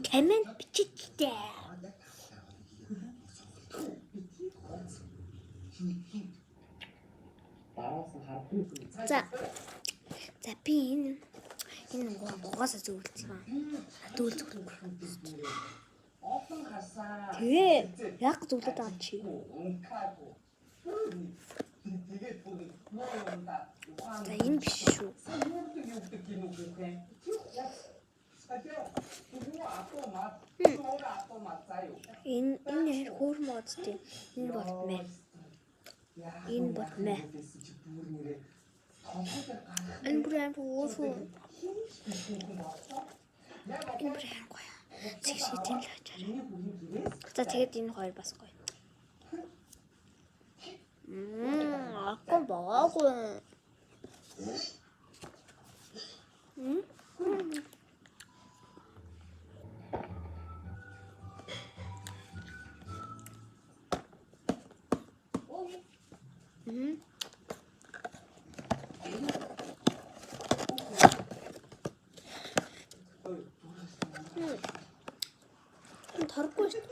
комент биччихтэй. За би энэ угаасаа зөвлөсөн юм. Тэгээ яг зөвлөд байгаа чи. За энэ биш шүү. Энэ хөрмөдтэй. Энэ болтмэ. Энэ болтмэ. Энэ бүрэн гоосоо. Энэ бүрэн гоё. Цэцэн л очаарай. За тэгээд энэ хоёр бас гоё. Ако баагүй. Тарахгүй шүү.